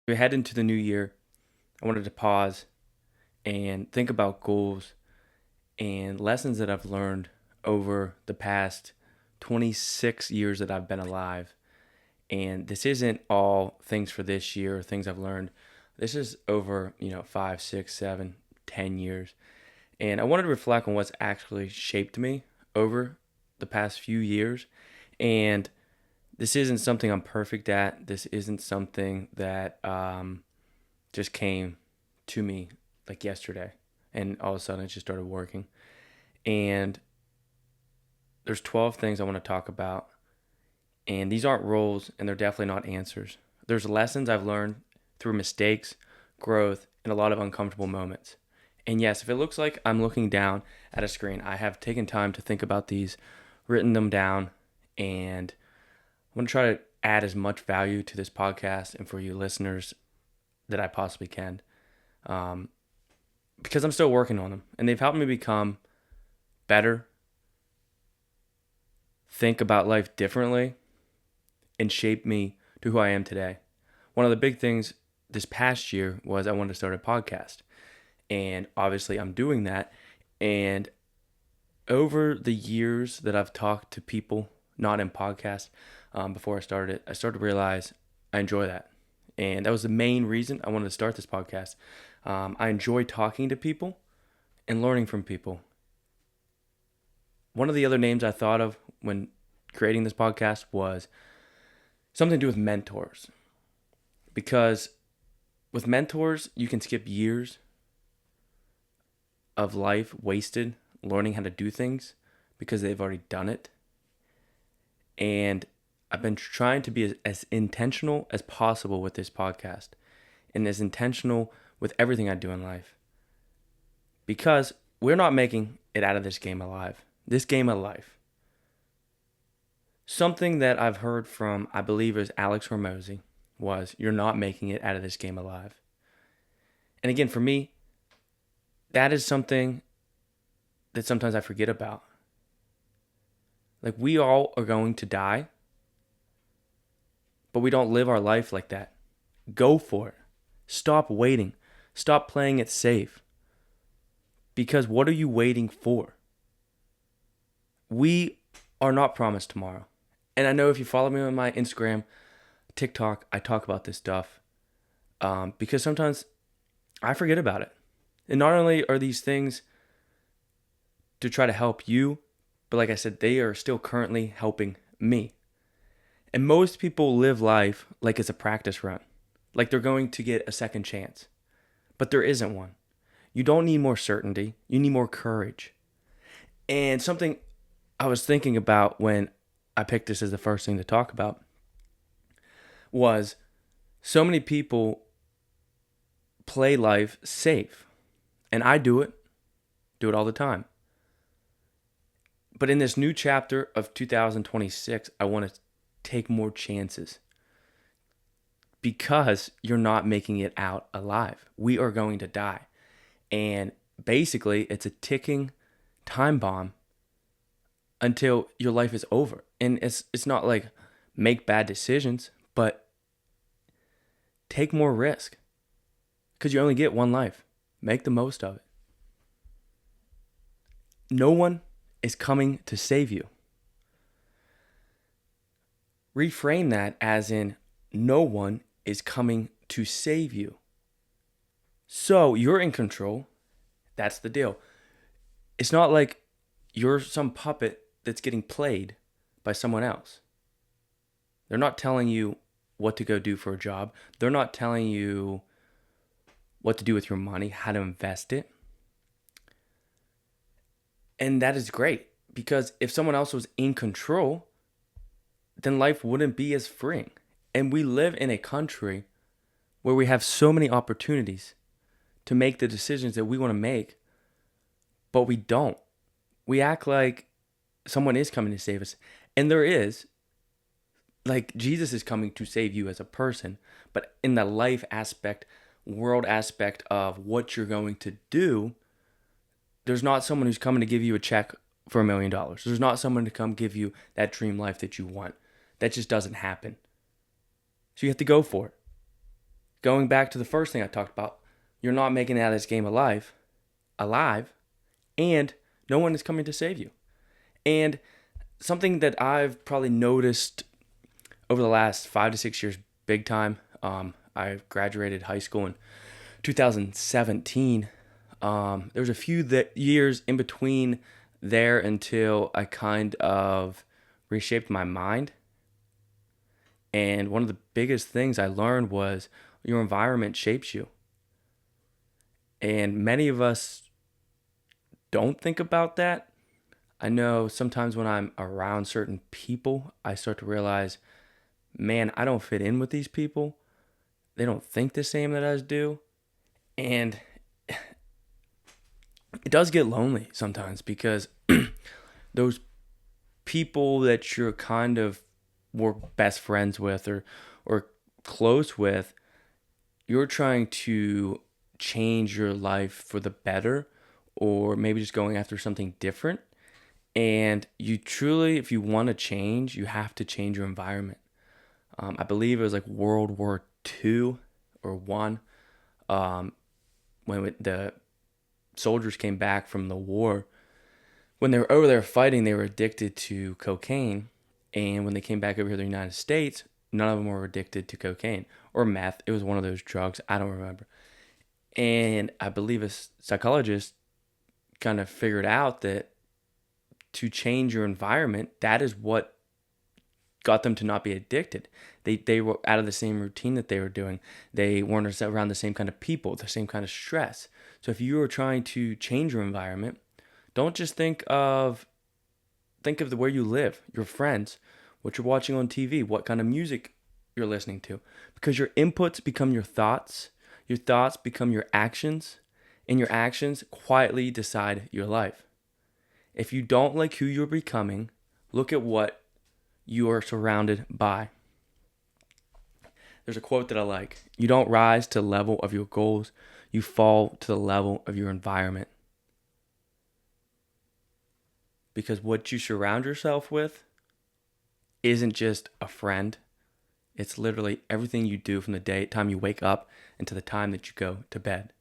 We head into the new year. I wanted to pause and think about goals and lessons that I've learned over the past 26 years that I've been alive. And this isn't all things for this year or things I've learned. This is over, 5, 6, 7, 10 years. And I wanted to reflect on what's actually shaped me over the past few years. And this isn't something I'm perfect at. This isn't something that just came to me like yesterday, and all of a sudden it just started working. And there's 12 things I want to talk about, and these aren't rules, and they're definitely not answers. There's lessons I've learned through mistakes, growth, and a lot of uncomfortable moments. And yes, if it looks like I'm looking down at a screen, I have taken time to think about these, written them down, and I'm going to try to add as much value to this podcast and for you listeners that I possibly can. Um, because I'm still working on them, and they've helped me become better, think about life differently, and shape me to who I am today. One of the big things this past year was I wanted to start a podcast, and obviously I'm doing that. And over the years that I've talked to people, not in podcasts, before I started to realize I enjoy that. And that was the main reason I wanted to start this podcast. I enjoy talking to people and learning from people. One of the other names I thought of when creating this podcast was something to do with mentors. Because with mentors, you can skip years of life wasted learning how to do things because they've already done it. And I've been trying to be as intentional as possible with this podcast and as intentional with everything I do in life. Because we're not making it out of this game alive. This game of life. Something that I've heard from, I believe it was Alex Hormozy, was you're not making it out of this game alive. And again, for me, that is something that sometimes I forget about. Like, we all are going to die, but we don't live our life like that. Go for it. Stop waiting. Stop playing it safe. Because what are you waiting for? We are not promised tomorrow. And I know if you follow me on my Instagram, TikTok, I talk about this stuff because sometimes I forget about it. And not only are these things to try to help you, but like I said, they are still currently helping me. And most people live life like it's a practice run, like they're going to get a second chance. But there isn't one. You don't need more certainty. You need more courage. And something I was thinking about when I picked this as the first thing to talk about was so many people play life safe. And I do it all the time. But in this new chapter of 2026, I want to take more chances because you're not making it out alive. We are going to die. And basically, it's a ticking time bomb until your life is over. And it's not like make bad decisions, but take more risk because you only get one life. Make the most of it. No one is coming to save you. Reframe that as in no one is coming to save you. So you're in control. That's the deal. It's not like you're some puppet that's getting played by someone else. They're not telling you what to go do for a job. They're not telling you what to do with your money, how to invest it. And that is great because if someone else was in control, then life wouldn't be as freeing. And we live in a country where we have so many opportunities to make the decisions that we want to make, but we don't. We act like someone is coming to save us. And there is. Like, Jesus is coming to save you as a person, but in the life aspect, world aspect of what you're going to do, there's not someone who's coming to give you a check for $1 million. There's not someone to come give you that dream life that you want. That just doesn't happen. So you have to go for it. Going back to the first thing I talked about, you're not making it out of this game alive, and no one is coming to save you. And something that I've probably noticed over the last 5 to 6 years, big time. I graduated high school in 2017. There was a few years in between there until I kind of reshaped my mind. And one of the biggest things I learned was your environment shapes you. And many of us don't think about that. I know sometimes when I'm around certain people, I start to realize, man, I don't fit in with these people. They don't think the same that I do. And it does get lonely sometimes because those people that you're kind of were best friends with or close with, you're trying to change your life for the better, or maybe just going after something different. And you truly, if you want to change, you have to change your environment. I believe it was like World War II or one, when the soldiers came back from the war. When they were over there fighting, they were addicted to cocaine. And when they came back over here to the United States, none of them were addicted to cocaine or meth. It was one of those drugs. I don't remember. And I believe a psychologist kind of figured out that to change your environment, that is what got them to not be addicted. They were out of the same routine that they were doing. They weren't around the same kind of people, the same kind of stress. So if you are trying to change your environment, don't just think of where you live, your friends, what you're watching on TV, what kind of music you're listening to, because your inputs become your thoughts become your actions, and your actions quietly decide your life. If you don't like who you're becoming, look at what you are surrounded by. There's a quote that I like. You don't rise to the level of your goals, you fall to the level of your environment. Because what you surround yourself with isn't just a friend. It's literally everything you do from the time you wake up until the time that you go to bed.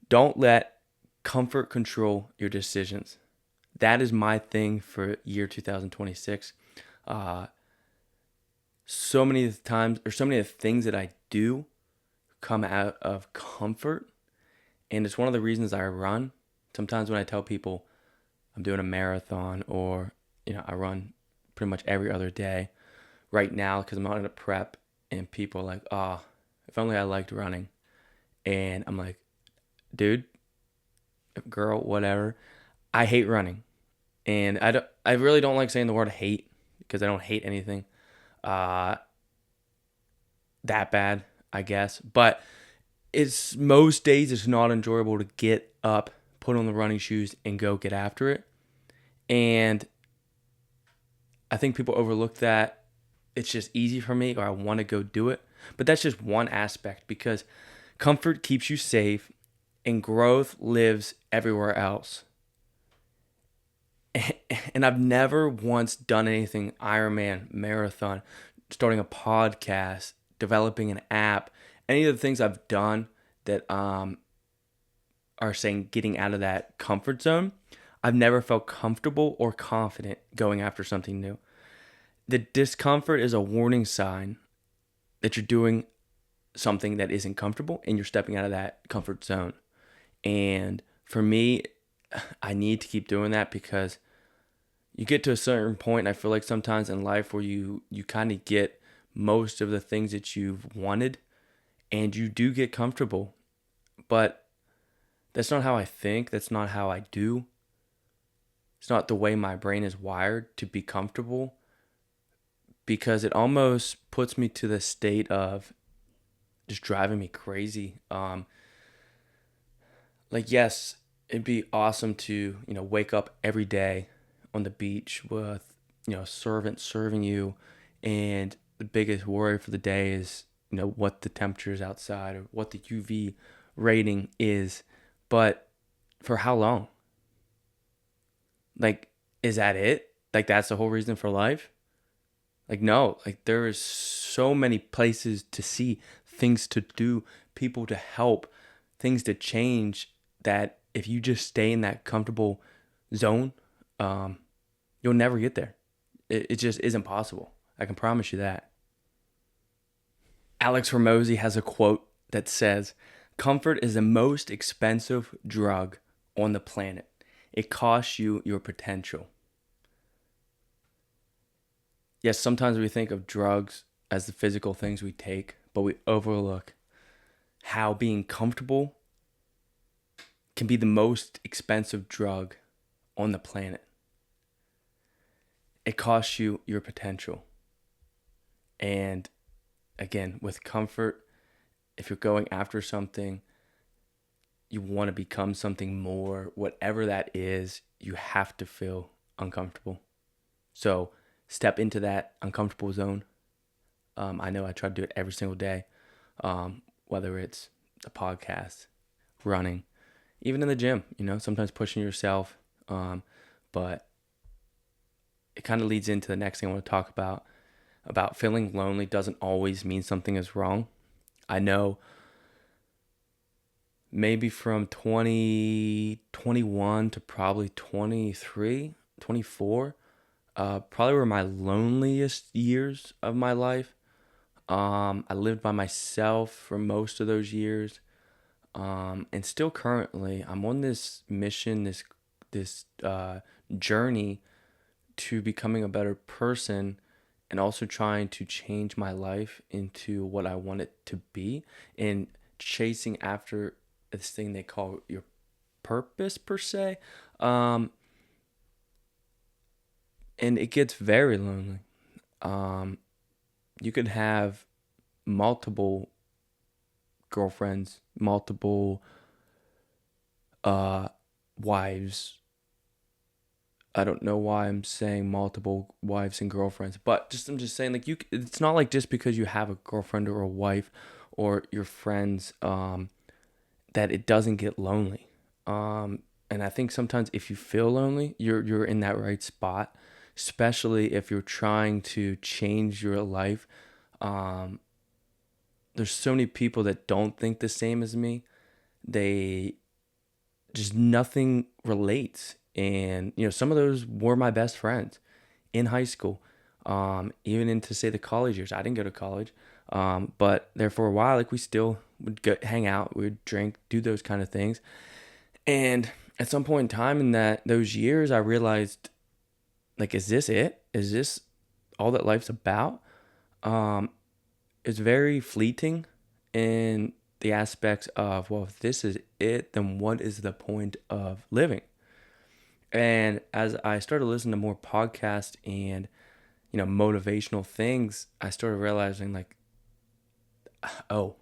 Don't let comfort control your decisions. That is my thing for year 2026. So many of the things that I do come out of comfort. And it's one of the reasons I run. Sometimes when I tell people I'm doing a marathon, or I run pretty much every other day right now because I'm out in a prep, and people are like, "Oh, if only I liked running." And I'm like, "Dude, girl, whatever. I hate running." And I really don't like saying the word hate because I don't hate anything that bad, I guess. But it's most days it's not enjoyable to get up, put on the running shoes, and go get after it. And I think people overlook that. It's just easy for me, or I want to go do it. But that's just one aspect, because comfort keeps you safe and growth lives everywhere else. And I've never once done anything Ironman, marathon, starting a podcast, developing an app, any of the things I've done that are saying getting out of that comfort zone. I've never felt comfortable or confident going after something new. The discomfort is a warning sign that you're doing something that isn't comfortable and you're stepping out of that comfort zone. And for me, I need to keep doing that, because you get to a certain point, and I feel like sometimes in life where you kind of get most of the things that you've wanted, and you do get comfortable. But that's not how I think. That's not how I do. It's not the way my brain is wired to be comfortable, because it almost puts me to the state of just driving me crazy. Yes, it'd be awesome to, wake up every day on the beach with, a servant serving you, and the biggest worry for the day is, what the temperature is outside or what the UV rating is. But for how long? Is that it? That's the whole reason for life? Like, no, like there is so many places to see, things to do, people to help, things to change, that if you just stay in that comfortable zone, um, you'll never get there. It just isn't possible. I can promise you that. Alex Ramosi has a quote that says, "Comfort is the most expensive drug on the planet. It costs you your potential." Yes, sometimes we think of drugs as the physical things we take, but we overlook how being comfortable can be the most expensive drug on the planet. It costs you your potential. And again, with comfort, if you're going after something, you want to become something more, whatever that is, you have to feel uncomfortable. So step into that uncomfortable zone. I know I try to do it every single day, whether it's a podcast, running, even in the gym, sometimes pushing yourself. But it kind of leads into the next thing I want to talk about feeling lonely doesn't always mean something is wrong. I know maybe from 2021 to probably 23, 24, probably were my loneliest years of my life. I lived by myself for most of those years. And still currently, I'm on this mission, this journey to becoming a better person, and also trying to change my life into what I want it to be, and chasing after this thing they call your purpose per se. Um, and it gets very lonely. Um, you could have multiple girlfriends, multiple wives. I don't know why I'm saying multiple wives and girlfriends, but I'm just saying, like, it's not like just because you have a girlfriend or a wife or your friends, that it doesn't get lonely. And I think sometimes if you feel lonely, you're in that right spot, especially if you're trying to change your life. Um, there's so many people that don't think the same as me. They just nothing relates. And some of those were my best friends in high school, even into, say, the college years. I didn't go to college, but there for a while, like, we still would go hang out, we would drink, do those kind of things. And at some point in time in those years, I realized, like, is this it? Is this all that life's about? um it's very fleeting in the aspects of, well, if this is it, then what is the point of living? And as I started listening to more podcasts and motivational things, I started realizing, like, oh,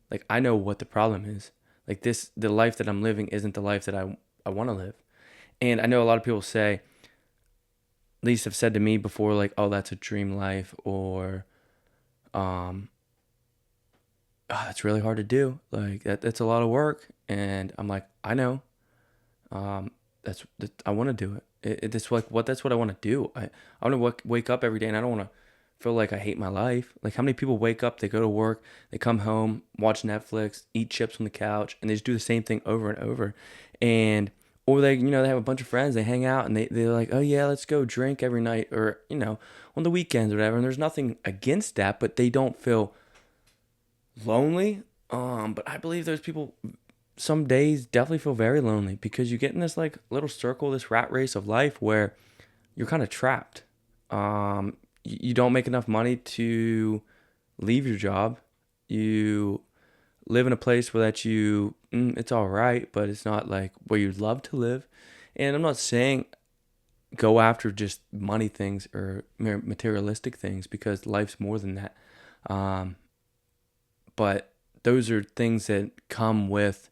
like, I know what the problem is. Like, the life that I'm living isn't the life that I want to live. And I know a lot of people say, at least have said to me before, like, oh, that's a dream life, or um it's really hard to do. Like, that's a lot of work. And I'm like, I know. Um, I want to do it. It's like, that's what I want to do. I want to wake up every day, and I don't want to feel like I hate my life. Like, how many people wake up, they go to work, they come home, watch Netflix, eat chips on the couch, and they just do the same thing over and over. And or they have a bunch of friends, they hang out, and they're like, oh yeah, let's go drink every night, or on the weekends or whatever. And there's nothing against that, but they don't feel lonely. But I believe those people some days definitely feel very lonely, because you get in this, like, little circle, this rat race of life where you're kind of trapped. You don't make enough money to leave your job. You live in a place where it's all right, but it's not like where you'd love to live. And I'm not saying go after just money things or materialistic things, because life's more than that. Um, but those are things that come with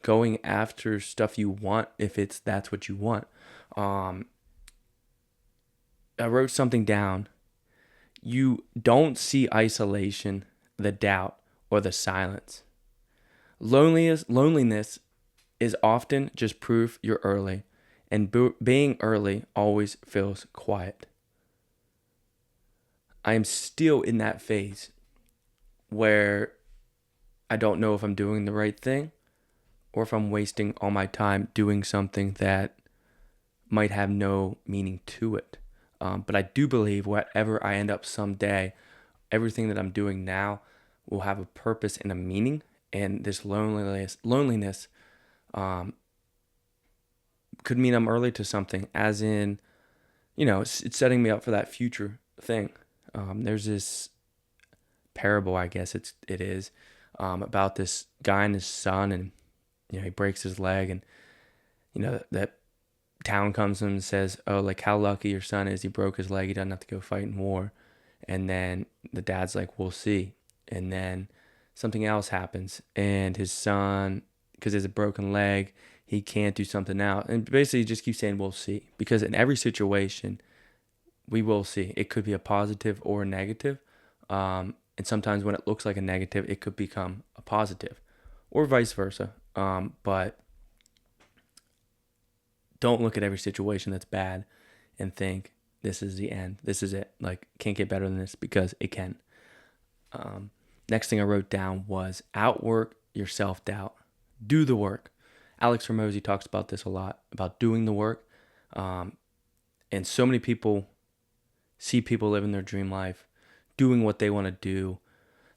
going after stuff you want, if that's what you want. Um, I wrote something down. You don't see isolation, the doubt, or the silence. Loneliness is often just proof you're early, and being early always feels quiet. I am still in that phase where I don't know if I'm doing the right thing or if I'm wasting all my time doing something that might have no meaning to it. But I do believe whatever I end up someday, everything that I'm doing now will have a purpose and a meaning. And this loneliness could mean I'm early to something, as in, it's setting me up for that future thing. There's this parable, I guess it is, about this guy and his son, and he breaks his leg, and that town comes to him and says, "Oh, like how lucky your son is. He broke his leg. He doesn't have to go fight in war." And then the dad's like, "We'll see." And then something else happens, and his son, because he has a broken leg, he can't do something out, and basically he just keeps saying, "We'll see," because in every situation, we will see. It could be a positive or a negative. And sometimes when it looks like a negative, it could become a positive, or vice versa. But don't look at every situation that's bad and think this is the end. This is it. Like, can't get better than this, because it can. Next thing I wrote down was outwork your self-doubt. Do the work. Alex Hormozy talks about this a lot, about doing the work. And so many people see people living their dream life, doing what they want to do,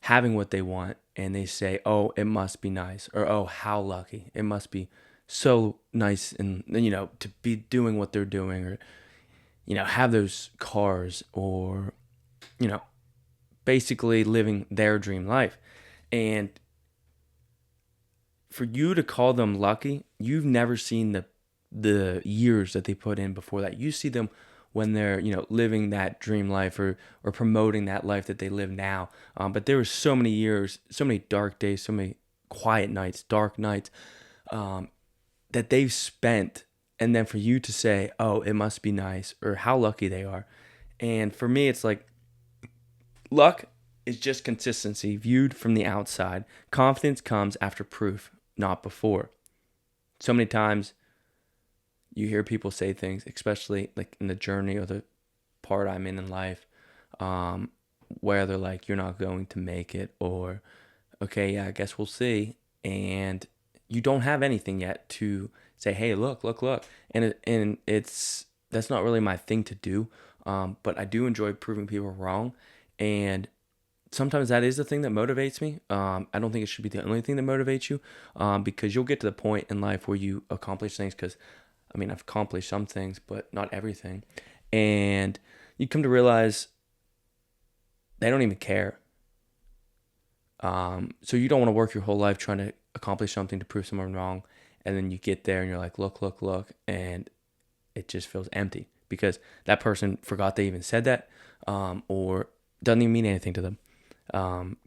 having what they want, and they say, "Oh, it must be nice," or "Oh, how lucky. It must be so nice and to be doing what they're doing, or have those cars, or you know basically living their dream life." And for you to call them lucky, you've never seen the years that they put in before that. You see them when they're living that dream life, or promoting that life that they live now. But there were so many years, so many dark days, so many quiet nights, dark nights, that they've spent, and then for you to say, "Oh, it must be nice," or how lucky they are. And for me, it's like, luck is just consistency viewed from the outside. Confidence comes after proof, not before. So many times you hear people say things, especially like in the journey or the part I'm in life, where they're like, "You're not going to make it," or "Okay, yeah, I guess we'll see." And you don't have anything yet to say, "Hey, look," and that's not really my thing to do. But I do enjoy proving people wrong, and sometimes that is the thing that motivates me. I don't think it should be the only thing that motivates you, because you'll get to the point in life where you accomplish things. Because I've accomplished some things, but not everything, and you come to realize they don't even care. So you don't want to work your whole life trying to accomplish something to prove someone wrong, and then you get there and you're like, look, and it just feels empty because that person forgot they even said that, or doesn't even mean anything to them.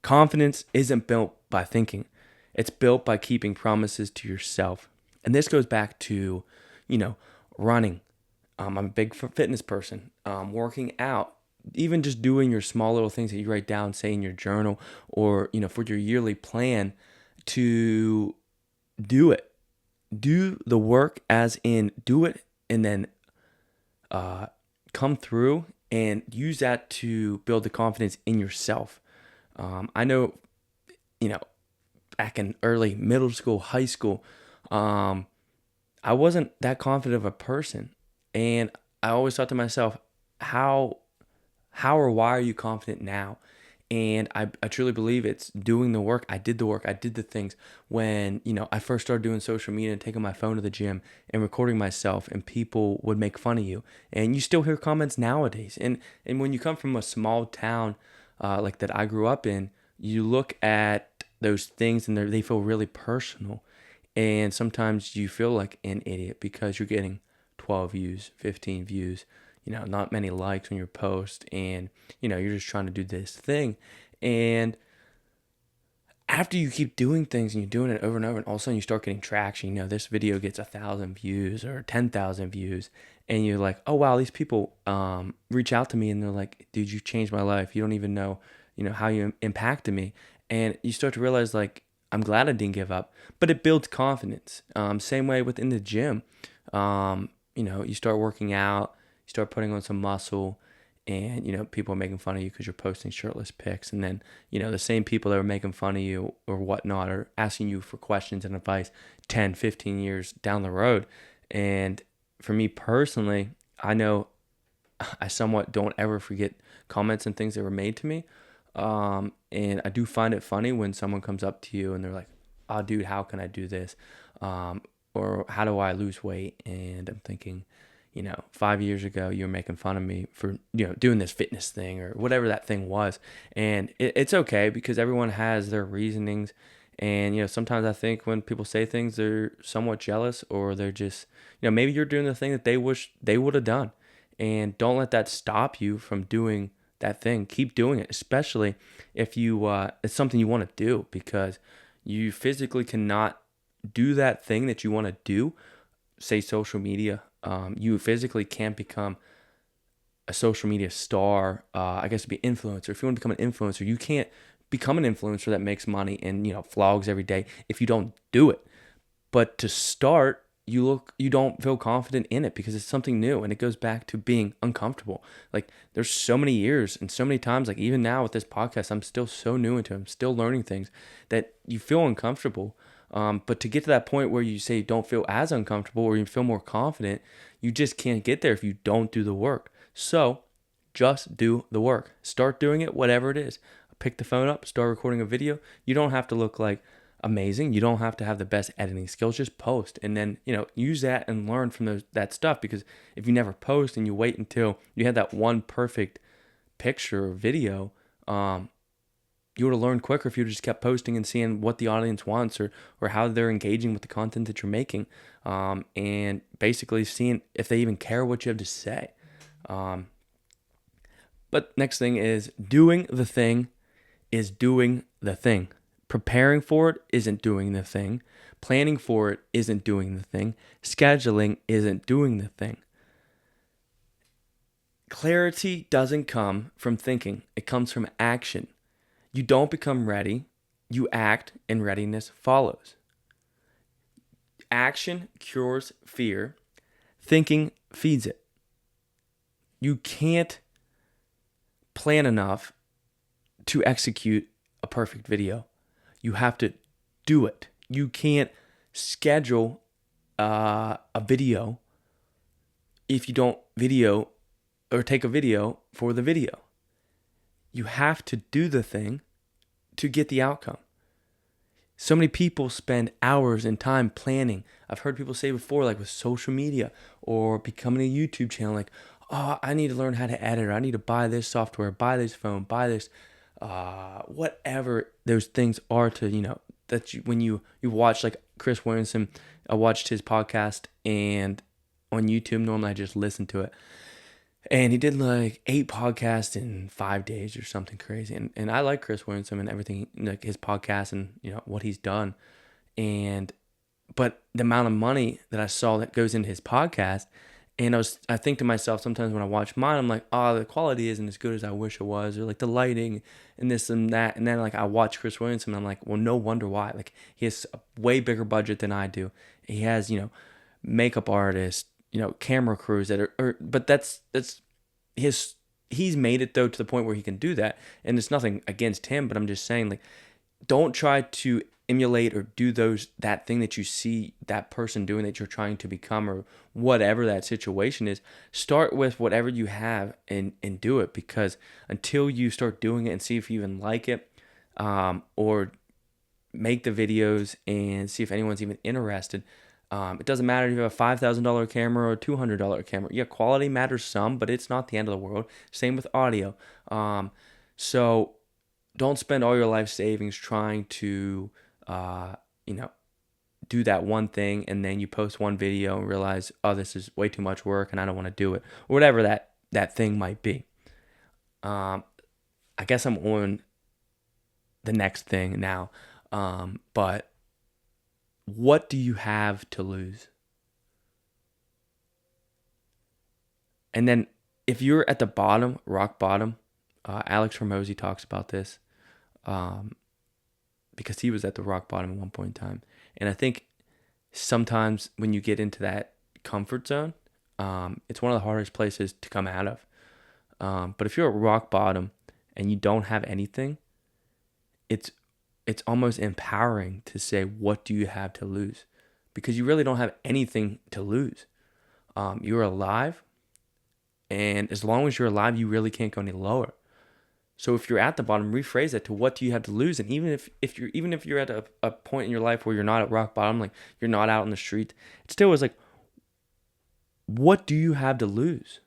Confidence isn't built by thinking; it's built by keeping promises to yourself. And this goes back to, running. I'm a big fitness person. Working out, even just doing your small little things that you write down, say in your journal, or for your yearly plan, to do it. Do the work, as in do it, and then come through and use that to build the confidence in yourself. I know, back in early middle school, high school, I wasn't that confident of a person, and I always thought to myself, how or why are you confident now? And I truly believe it's doing the work. I did the work. I did the things when, I first started doing social media and taking my phone to the gym and recording myself, and people would make fun of you. And you still hear comments nowadays. And when you come from a small town like that I grew up in, you look at those things and they feel really personal. And sometimes you feel like an idiot because you're getting 12 views, 15 views, not many likes on your post, and you're just trying to do this thing. And after you keep doing things and you're doing it over and over, and all of a sudden you start getting traction, this video gets 1,000 views or 10,000 views, and you're like, "Oh wow, these people reach out to me and they're like, dude, you changed my life. You don't even know how you impacted me." And you start to realize, like, I'm glad I didn't give up. But it builds confidence. Same way within the gym. You start working out, you start putting on some muscle, and people are making fun of you because you're posting shirtless pics, and then the same people that are making fun of you or whatnot are asking you for questions and advice 10, 15 years down the road. And for me personally, I know I somewhat don't ever forget comments and things that were made to me. And I do find it funny when someone comes up to you and they're like, "Oh, dude, how can I do this?" Um, or "How do I lose weight?" And I'm thinking, 5 years ago you were making fun of me for doing this fitness thing or whatever that thing was, and it's okay because everyone has their reasonings. And sometimes I think when people say things, they're somewhat jealous, or they're just maybe you're doing the thing that they wish they would have done. And don't let that stop you from doing that thing. Keep doing it, especially if it's something you want to do, because you physically cannot do that thing that you want to do. Say social media. You physically can't become a social media star. I guess to be influencer. If you want to become an influencer, you can't become an influencer that makes money and vlogs every day if you don't do it. But to start, you don't feel confident in it because it's something new, and it goes back to being uncomfortable. Like, there's so many years and so many times, like even now with this podcast, I'm still so new into it. I'm still learning things that you feel uncomfortable. But to get to that point where you say you don't feel as uncomfortable or you feel more confident, you just can't get there if you don't do the work. So just do the work. Start doing it, whatever it is. Pick the phone up, start recording a video. You don't have to look like amazing. You don't have to have the best editing skills. Just post, and then use that and learn from that stuff. Because if you never post and you wait until you have that one perfect picture or video, you would have learned quicker if you just kept posting and seeing what the audience wants, or how they're engaging with the content that you're making, and basically seeing if they even care what you have to say. But next thing is doing the thing is doing the thing. Preparing for it isn't doing the thing. Planning for it isn't doing the thing. Scheduling isn't doing the thing. Clarity doesn't come from thinking. It comes from action. You don't become ready. You act, and readiness follows. Action cures fear. Thinking feeds it. You can't plan enough to execute a perfect video. You have to do it. You can't schedule a video if you don't video or take a video for the video. You have to do the thing to get the outcome. So many people spend hours and time planning. I've heard people say before, like with social media or becoming a YouTube channel, like, "Oh, I need to learn how to edit, or I need to buy this software, buy this phone, buy this whatever those things are," to that when you watch like Chris Williamson. I watched his podcast and on YouTube. Normally I just listen to it, and he did like 8 podcasts in 5 days or something crazy. And I like Chris Williamson and everything, like his podcast and what he's done. But the amount of money that I saw that goes into his podcast, and I think to myself sometimes when I watch mine, I'm like, "Oh, the quality isn't as good as I wish it was," or like the lighting and this and that. And then like I watch Chris Williamson, and I'm like, well, no wonder why. Like, he has a way bigger budget than I do. He has makeup artists, camera crews that but that's he's made it though to the point where he can do that, and it's nothing against him, but I'm just saying, like, don't try to emulate or do that thing that you see that person doing that you're trying to become, or whatever that situation is. Start with whatever you have and do it, because until you start doing it and see if you even like it, or make the videos and see if anyone's even interested. It doesn't matter if you have a $5,000 camera or a $200 camera. Yeah, quality matters some, but it's not the end of the world. Same with audio. So don't spend all your life savings trying to, do that one thing, and then you post one video and realize, oh, this is way too much work and I don't want to do it, or whatever that thing might be. I guess I'm on the next thing now. But what do you have to lose? And then if you're at the bottom, rock bottom, Alex Hormozy talks about this, because he was at the rock bottom at one point in time. And I think sometimes when you get into that comfort zone, it's one of the hardest places to come out of. But if you're at rock bottom and you don't have anything, it's it's almost empowering to say, what do you have to lose? Because you really don't have anything to lose. You're alive, and as long as you're alive, you really can't go any lower. So if you're at the bottom, rephrase that to, what do you have to lose? And even if you're at a point in your life where you're not at rock bottom, like you're not out in the street, it still is like, what do you have to lose?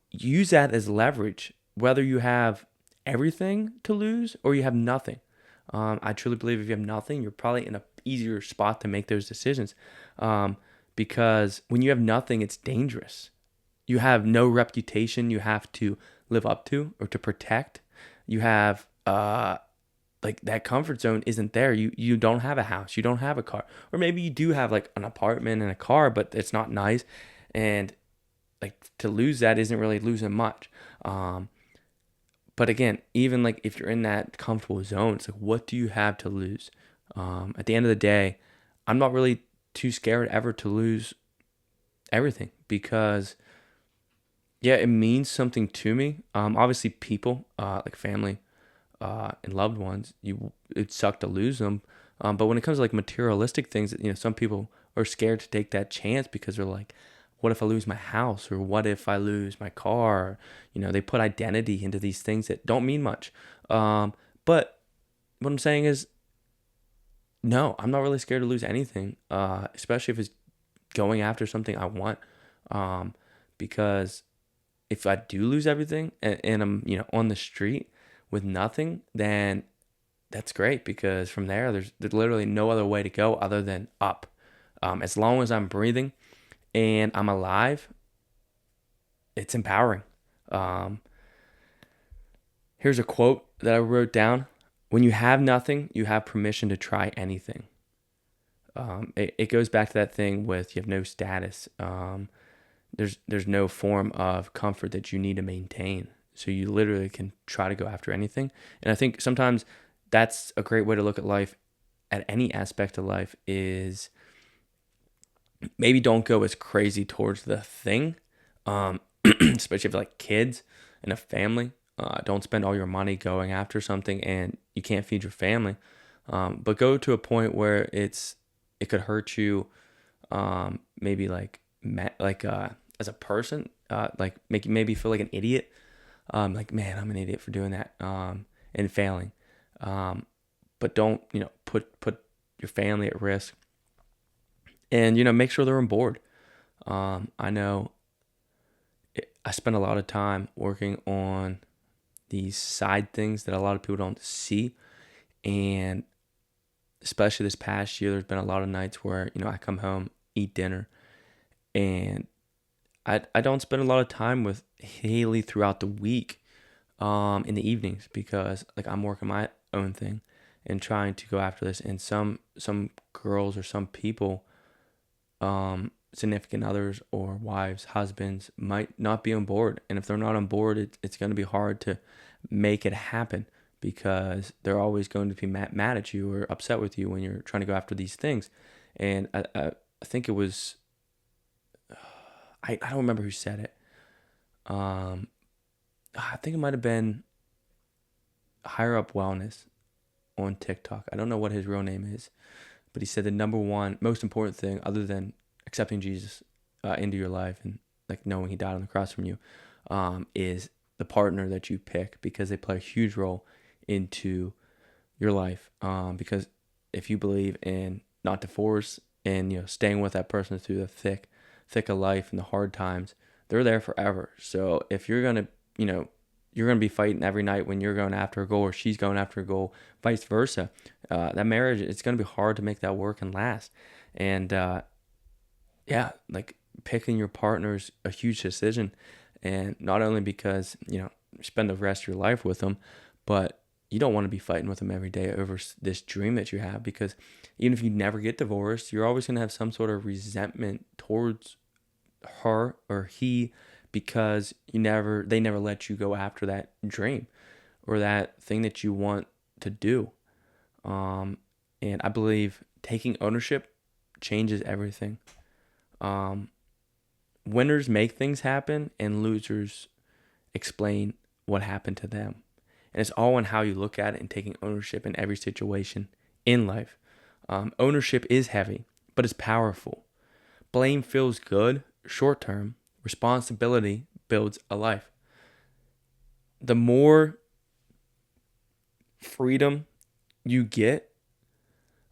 Use that as leverage, whether you have everything to lose or you have nothing. I truly believe if you have nothing, you're probably in a easier spot to make those decisions. Because when you have nothing, it's dangerous. You have no reputation you have to live up to or to protect. You have like that comfort zone isn't there. You don't have a house, you don't have a car, or maybe you do have like an apartment and a car, but it's not nice. And like to lose that isn't really losing much. But again, even like if you're in that comfortable zone, it's like, what do you have to lose? At the end of the day, I'm not really too scared ever to lose everything because yeah, it means something to me. Obviously, people like family and loved ones, it'd suck to lose them. But when it comes to like materialistic things, some people are scared to take that chance because they're like, what if I lose my house, or what if I lose my car? They put identity into these things that don't mean much. But what I'm saying is, no, I'm not really scared to lose anything, especially if it's going after something I want. Because if I do lose everything and I'm, on the street with nothing, then that's great because from there's literally no other way to go other than up. As long as I'm breathing and I'm alive, it's empowering. Um, Here's a quote that I wrote down. When you have nothing, you have permission to try anything. It goes back to that thing with you have no status. There's no form of comfort that you need to maintain. So you literally can try to go after anything. And I think sometimes that's a great way to look at life, at any aspect of life, is maybe don't go as crazy towards the thing, especially if like kids and a family. Don't spend all your money going after something and you can't feed your family. But go to a point where it could hurt you, maybe as a person, like make you maybe feel like an idiot. Like, man, I'm an idiot for doing that, and failing. But don't, put your family at risk, and, make sure they're on board. I know I spend a lot of time working on these side things that a lot of people don't see. And especially this past year, there's been a lot of nights where, I come home, eat dinner, and I don't spend a lot of time with Haley throughout the week, in the evenings, because like I'm working my own thing and trying to go after this. And some girls or some people, significant others or wives, husbands might not be on board. And if they're not on board, it's going to be hard to make it happen because they're always going to be mad at you or upset with you when you're trying to go after these things. And I think it was, I don't remember who said it. I think it might have been Higher Up Wellness on TikTok. I don't know what his real name is, but he said the number one most important thing, other than accepting Jesus into your life and like knowing he died on the cross from you, is the partner that you pick, because they play a huge role into your life. Because if you believe in not divorce and staying with that person through the thick of life and the hard times, they're there forever. So if you're gonna you're gonna be fighting every night when you're going after a goal or she's going after a goal, vice versa. That marriage, it's gonna be hard to make that work and last. And yeah, like picking your partner is a huge decision, and not only because spend the rest of your life with them, but you don't want to be fighting with them every day over this dream that you have, because even if you never get divorced, you're always going to have some sort of resentment towards her or he, because they never let you go after that dream or that thing that you want to do. And I believe taking ownership changes everything. Winners make things happen and losers explain what happened to them. And it's all in how you look at it and taking ownership in every situation in life. Ownership is heavy, but it's powerful. Blame feels good short term. Responsibility builds a life. The more freedom you get,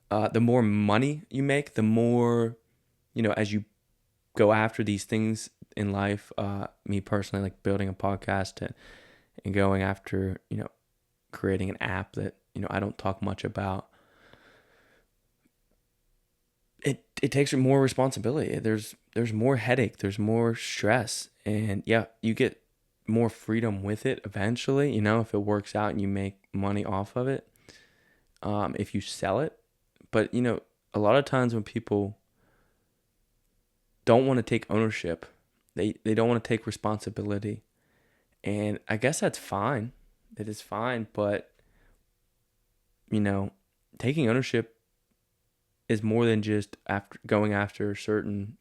the more money you make, the more, as you go after these things in life, me personally, like building a podcast and going after, creating an app that, I don't talk much about. It takes more responsibility. There's more headache, there's more stress, and yeah, you get more freedom with it eventually, if it works out and you make money off of it, if you sell it. But, a lot of times when people don't want to take ownership, they don't want to take responsibility. And I guess that's fine. It is fine. But, taking ownership is more than just going after certain,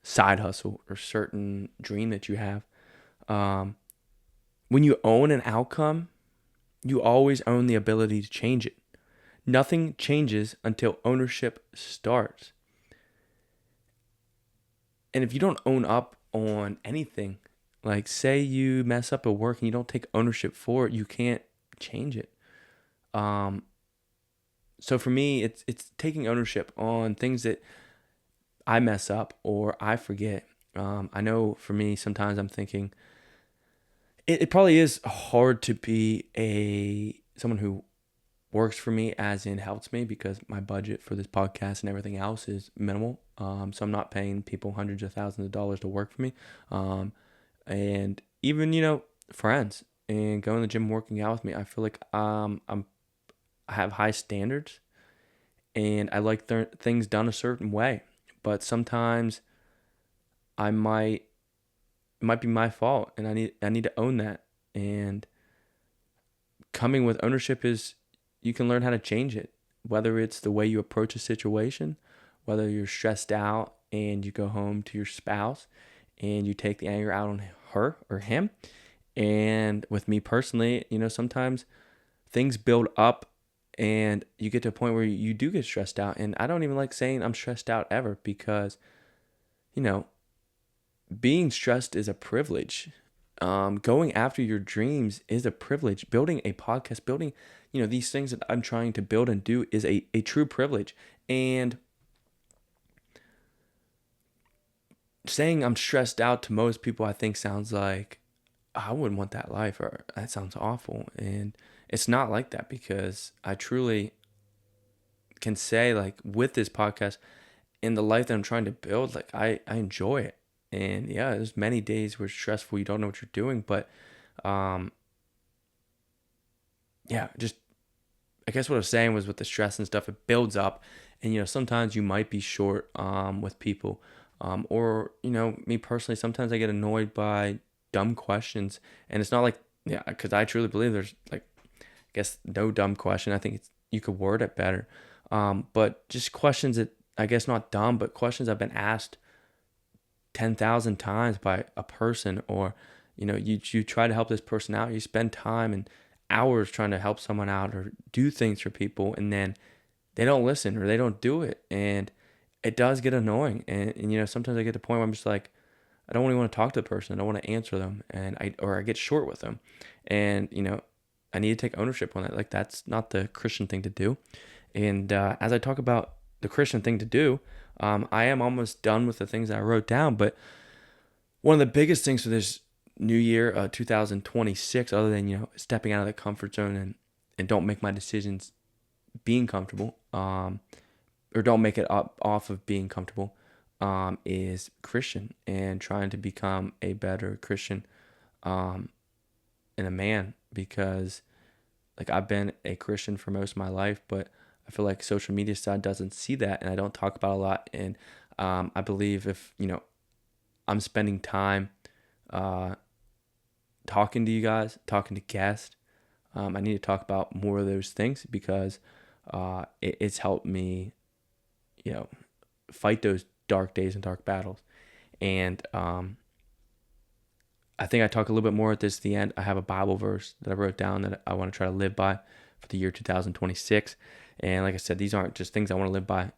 side hustle or certain dream that you have. When you own an outcome, you always own the ability to change it. Nothing changes until ownership starts. And if you don't own up on anything, like say you mess up at work and you don't take ownership for it, you can't change it. So for me, it's taking ownership on things that I mess up or I forget. I know for me, sometimes I'm thinking it probably is hard to be someone who works for me, as in helps me, because my budget for this podcast and everything else is minimal. So I'm not paying people hundreds of thousands of dollars to work for me. And even, friends and going to the gym, working out with me, I feel like I have high standards and I like things done a certain way. But sometimes it might be my fault, and I need to own that. And coming with ownership is you can learn how to change it, whether it's the way you approach a situation, whether you're stressed out and you go home to your spouse and you take the anger out on her or him. And with me personally, sometimes things build up and you get to a point where you do get stressed out. And I don't even like saying I'm stressed out ever, because, being stressed is a privilege. Going after your dreams is a privilege. Building a podcast, building, these things that I'm trying to build and do is a true privilege. And saying I'm stressed out to most people, I think sounds like, I wouldn't want that life, or that sounds awful. And it's not like that, because I truly can say, like, with this podcast and the life that I'm trying to build, like I enjoy it. And yeah, there's many days where it's stressful, you don't know what you're doing, but yeah, just I guess what I was saying was, with the stress and stuff, it builds up, and sometimes you might be short with people, or me personally, sometimes I get annoyed by dumb questions, and it's not like, yeah, because I truly believe there's, like, I guess no dumb question. I think you could word it better, but just questions that, I guess, not dumb, but questions I've been asked 10,000 times by a person, or you try to help this person out, you spend time and hours trying to help someone out or do things for people, and then they don't listen or they don't do it, and it does get annoying. And sometimes I get to the point where I'm just like, I don't really want to talk to the person, I don't want to answer them, and I get short with them. And I need to take ownership on that. Like, that's not the Christian thing to do. And as I talk about the Christian thing to do, I am almost done with the things that I wrote down. But one of the biggest things for this new year, 2026, other than stepping out of the comfort zone and don't make my decisions being comfortable, or don't make it up off of being comfortable, is Christian, and trying to become a better Christian, and a man, because, like, I've been a Christian for most of my life, but I feel like social media side doesn't see that, and I don't talk about it a lot. And I believe if I'm spending time talking to you guys, talking to guests, I need to talk about more of those things, because it's helped me, fight those dark days and dark battles. And I think I talk a little bit more at this at the end. I have a Bible verse that I wrote down that I want to try to live by for the year 2026. And like I said, these aren't just things I want to live by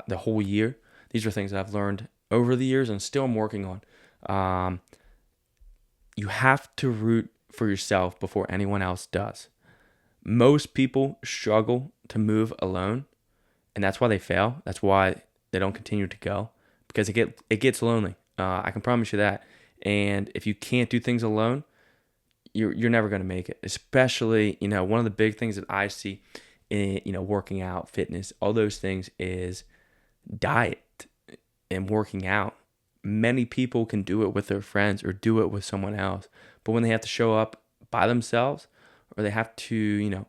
the whole year. These are things that I've learned over the years and still I'm working on. Um, you have to root for yourself before anyone else does. Most people struggle to move alone, and that's why they fail. That's why they don't continue to go because it gets lonely. I can promise you that. And if you can't do things alone, you're never going to make it. Especially, one of the big things that I see in working out, fitness, all those things is diet and working out. Many people can do it with their friends or do it with someone else, but when they have to show up by themselves, or they have to,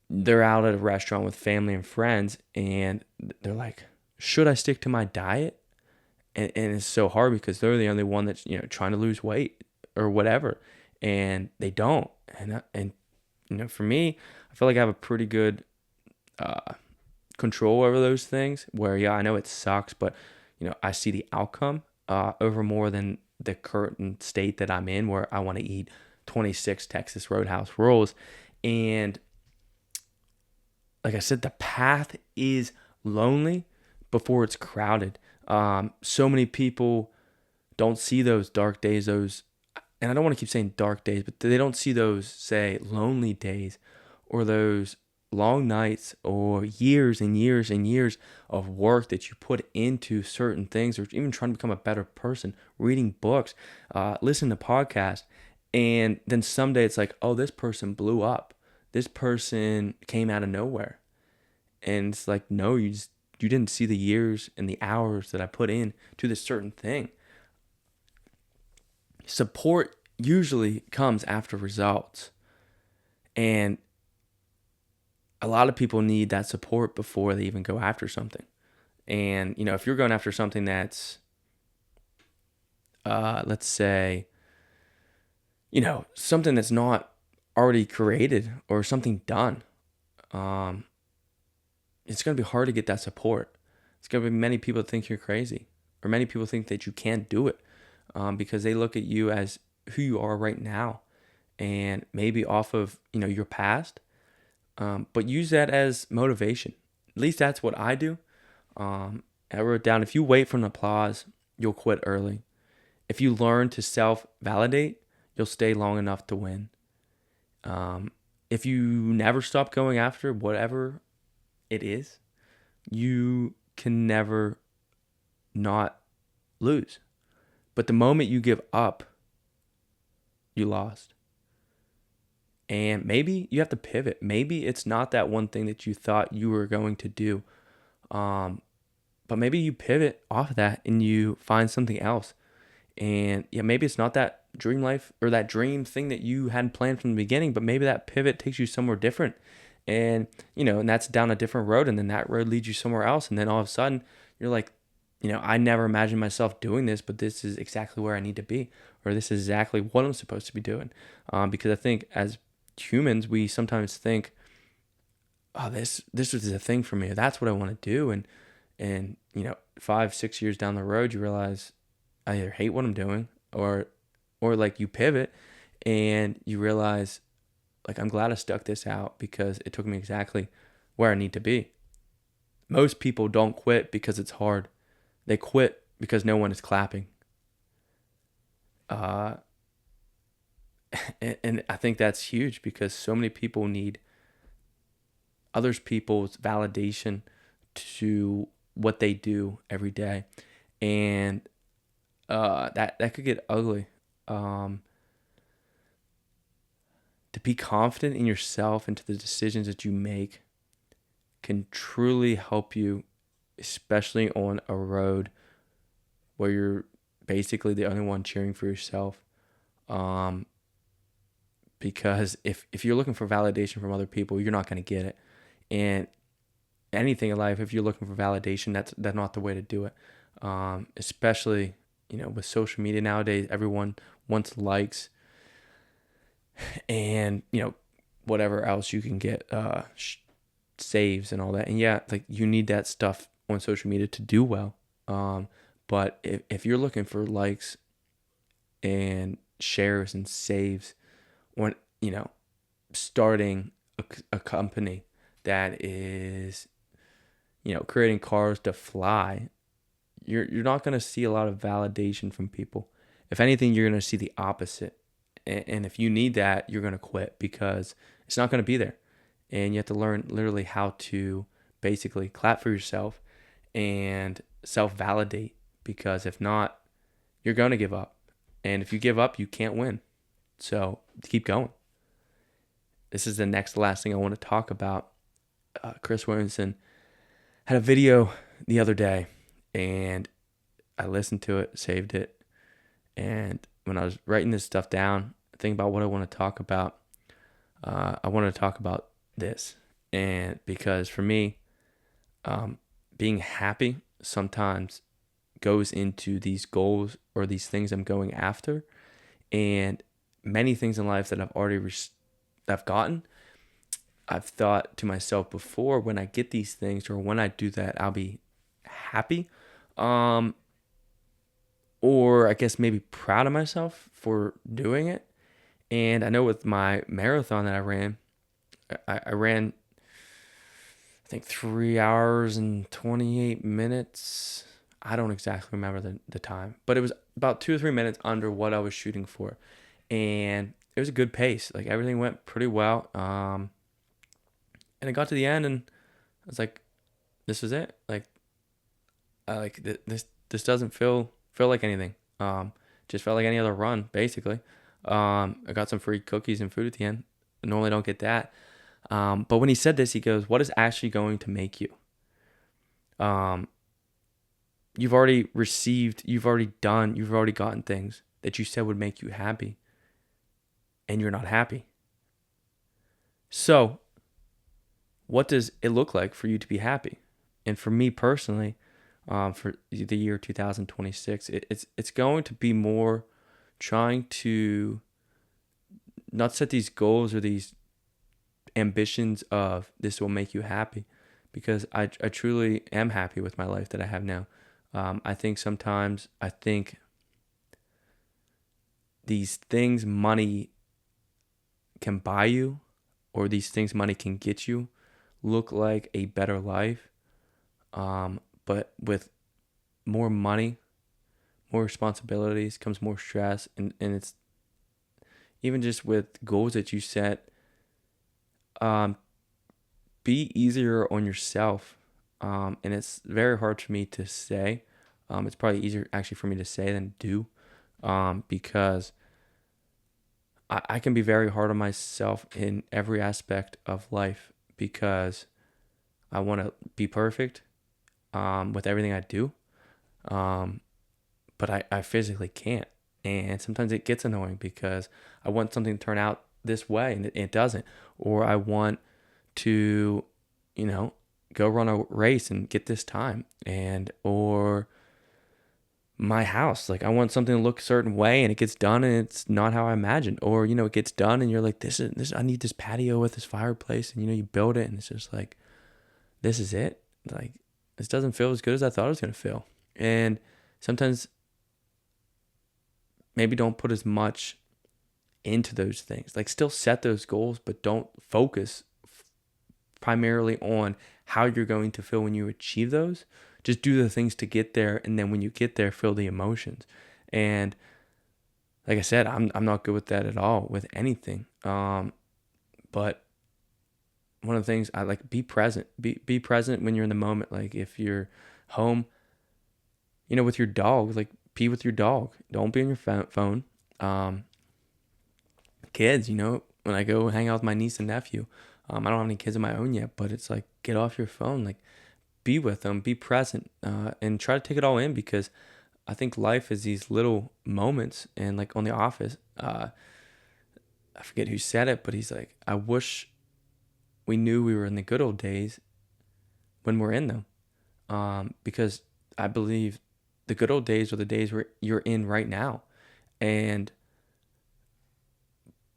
they're out at a restaurant with family and friends, and they're like, should I stick to my diet? And it's so hard because they're the only one that's trying to lose weight or whatever, and they don't. And for me, I feel like I have a pretty good control over those things. Where I know it sucks, but I see the outcome over more than the current state that I'm in, where I want to eat 26 Texas Roadhouse rolls. And like I said, the path is lonely before it's crowded. So many people don't see those dark days, and I don't want to keep saying dark days, but they don't see those, say, lonely days, or those long nights, or years and years and years of work that you put into certain things, or even trying to become a better person, reading books, listening to podcasts, and then someday it's like, oh, this person blew up. This person came out of nowhere. And it's like, no, you didn't see the years and the hours that I put in to this certain thing. Support usually comes after results. And a lot of people need that support before they even go after something. And, if you're going after something that's, let's say, something that's not already created or something done, it's going to be hard to get that support. It's going to be many people think you're crazy, or many people think that you can't do it because they look at you as who you are right now, and maybe off of your past, but use that as motivation. At least that's what I do. I wrote down, if you wait for an applause, you'll quit early. If you learn to self-validate, you'll stay long enough to win. If you never stop going after whatever it is, you can never not lose. But the moment you give up, you lost. And maybe you have to pivot. Maybe it's not that one thing that you thought you were going to do. But maybe you pivot off of that and you find something else. And maybe it's not that dream life or that dream thing that you hadn't planned from the beginning, but maybe that pivot takes you somewhere different. And, and that's down a different road, and then that road leads you somewhere else. And then all of a sudden you're like, I never imagined myself doing this, but this is exactly where I need to be, or this is exactly what I'm supposed to be doing. Because I think as humans, we sometimes think, oh, this is a thing for me. That's what I want to do. And 5-6 years down the road, you realize I either hate what I'm doing, or like you pivot and you realize, like, I'm glad I stuck this out because it took me exactly where I need to be. Most people don't quit because it's hard. They quit because no one is clapping. And I think that's huge because so many people need others people's validation to what they do every day. And that could get ugly. To be confident in yourself and to the decisions that you make can truly help you, especially on a road where you're basically the only one cheering for yourself. Because if you're looking for validation from other people, you're not going to get it. And anything in life, if you're looking for validation, that's not the way to do it. Especially, with social media nowadays, everyone wants likes and, whatever else you can get, saves and all that. And like you need that stuff on social media to do well. But if you're looking for likes and shares and saves on, starting a company that is, creating cars to fly, you're not going to see a lot of validation from people. If anything, you're going to see the opposite. And if you need that, you're going to quit because it's not going to be there. And you have to learn literally how to basically clap for yourself and self-validate, because if not, you're going to give up. And if you give up, you can't win. So keep going. This is the last thing I want to talk about. Chris Williamson had a video the other day, and I listened to it, saved it. And when I was writing this stuff down, thinking about what I want to talk about, I want to talk about this. And because for me, being happy sometimes goes into these goals or these things I'm going after. And many things in life that I've gotten, I've thought to myself before, when I get these things or when I do that, I'll be happy. Or I guess maybe proud of myself for doing it. And I know with my marathon that I ran, I ran, I think 3 hours and 28 minutes. I don't exactly remember the time, but it was about 2 or 3 minutes under what I was shooting for. And it was a good pace. Like everything went pretty well. And I got to the end and I was like, this is it. Like, this doesn't feel like anything. Just felt like any other run, basically. I got some free cookies and food at the end. I normally don't get that. But when he said this, he goes, what is actually going to make you? You've already gotten things that you said would make you happy, and you're not happy. So, what does it look like for you to be happy? And for me personally, for the year 2026, it's going to be more trying to not set these goals or these ambitions of this will make you happy, because I truly am happy with my life that I have now. I think these things money can buy you, or these things money can get you, look like a better life. But with more money, more responsibilities comes more stress, and it's even just with goals that you set, be easier on yourself. And it's very hard for me to say. It's probably easier actually for me to say than do, because I can be very hard on myself in every aspect of life, because I want to be perfect with everything I do. But I physically can't. And sometimes it gets annoying because I want something to turn out this way and it doesn't. Or I want to, go run a race and get this time. Or my house, like I want something to look a certain way and it gets done and it's not how I imagined. Or, it gets done and you're like, I need this patio with this fireplace. And, you build it and it's just like, this is it. Like, this doesn't feel as good as I thought it was going to feel. And sometimes maybe don't put as much into those things. Like, still set those goals, but don't focus primarily on how you're going to feel when you achieve those. Just do the things to get there, and then when you get there, feel the emotions. And like I said, I'm not good with that at all with anything. But one of the things I like, be present. Be present when you're in the moment. Like if you're home, with your dog, like be with your dog. Don't be on your phone. Kids, when I go hang out with my niece and nephew, I don't have any kids of my own yet, but it's like, get off your phone. Like, be with them, be present, and try to take it all in, because I think life is these little moments. And like on The Office, I forget who said it, but he's like, I wish we knew we were in the good old days when we're in them, because I believe the good old days are the days where you're in right now.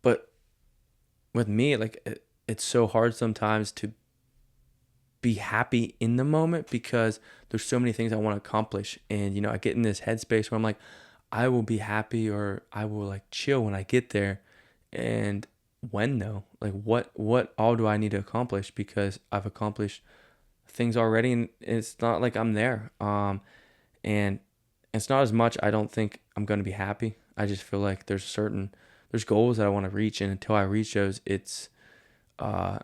But with me, like it's so hard sometimes to be happy in the moment, because there's so many things I want to accomplish. And, I get in this headspace where I'm like, I will be happy or I will like chill when I get there. And when though? Like what all do I need to accomplish? Because I've accomplished things already, and it's not like I'm there. And it's not as much. I don't think I'm going to be happy. I just feel like there's goals that I want to reach, and until I reach those, uh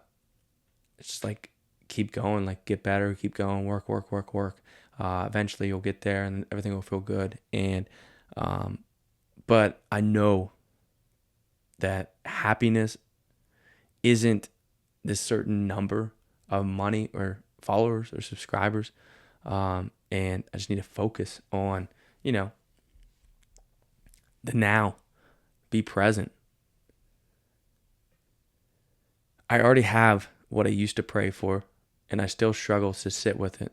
it's just like keep going, like get better, keep going, work, work, work, work. Eventually you'll get there and everything will feel good. And um, but I know that happiness isn't this certain number of money or followers or subscribers. And I just need to focus on, you know, the now, be present. I already have what I used to pray for, and I still struggle to sit with it.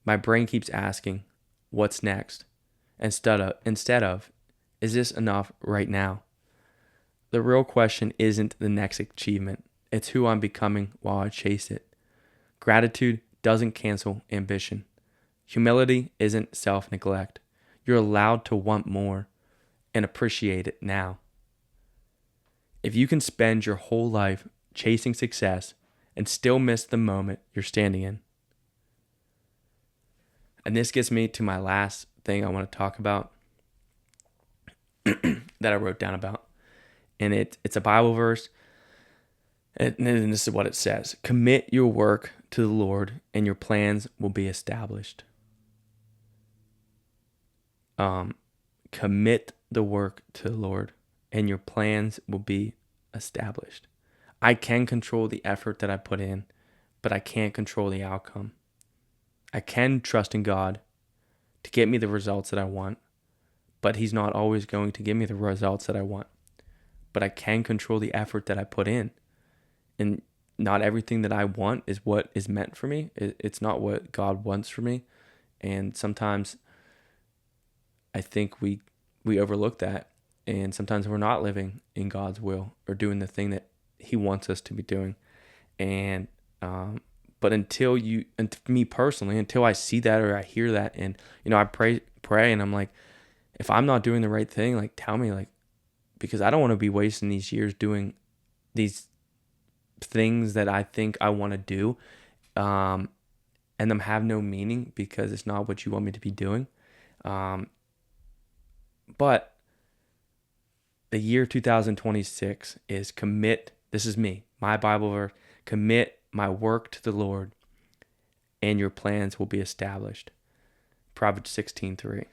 My brain keeps asking, what's next? Instead of, is this enough right now? The real question isn't the next achievement. It's who I'm becoming while I chase it. Gratitude doesn't cancel ambition. Humility isn't self-neglect. You're allowed to want more and appreciate it now. If you can spend your whole life chasing success and still miss the moment you're standing in. And this gets me to my last thing I want to talk about that I wrote down about. And it's a Bible verse. And this is what it says. Commit your work to the Lord and your plans will be established. Commit the work to the Lord and your plans will be established. I can control the effort that I put in, but I can't control the outcome. I can trust in God to get me the results that I want, but He's not always going to give me the results that I want. But I can control the effort that I put in. And not everything that I want is what is meant for me. It's not what God wants for me. And sometimes I think we overlook that. And sometimes we're not living in God's will or doing the thing that He wants us to be doing. And but until me personally, until I see that or I hear that, and I pray, and I'm like, if I'm not doing the right thing, like tell me, like, because I don't want to be wasting these years doing these things that I think I want to do, and them have no meaning because it's not what you want me to be doing. But the year 2026 is commit. This is me, my Bible verse. Commit my work to the Lord, and your plans will be established. Proverbs 16:3.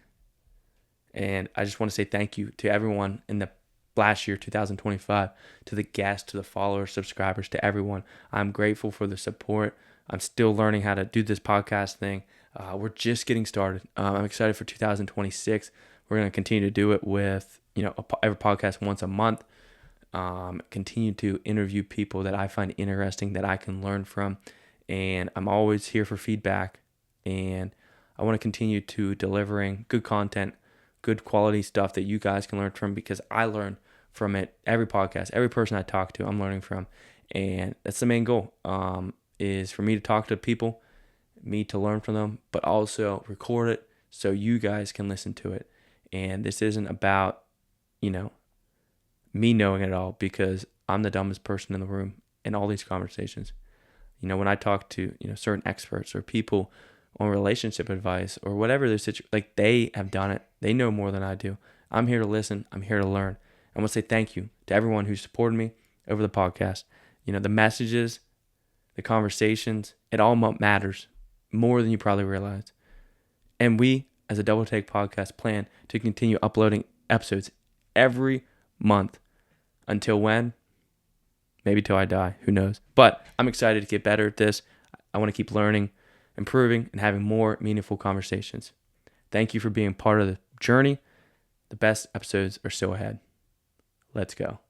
And I just want to say thank you to everyone in the last year, 2025, to the guests, to the followers, subscribers, to everyone. I'm grateful for the support. I'm still learning how to do this podcast thing. We're just getting started. I'm excited for 2026. We're going to continue to do it with, every podcast once a month. Continue to interview people that I find interesting, that I can learn from. And I'm always here for feedback. And I want to continue to delivering good content, good quality stuff that you guys can learn from, because I learn from it. Every podcast, every person I talk to, I'm learning from. And that's the main goal, is for me to talk to people, me to learn from them, but also record it so you guys can listen to it. And this isn't about, me knowing it all, because I'm the dumbest person in the room in all these conversations. When I talk to, certain experts or people on relationship advice or whatever their situation, like they have done it. They know more than I do. I'm here to listen. I'm here to learn. I want to say thank you to everyone who supported me over the podcast. The messages, the conversations, it all matters more than you probably realize. And we, as a Double Take podcast, plan to continue uploading episodes every month. Until when? Maybe till I die. Who knows? But I'm excited to get better at this. I want to keep learning, improving, and having more meaningful conversations. Thank you for being part of the journey. The best episodes are still ahead. Let's go.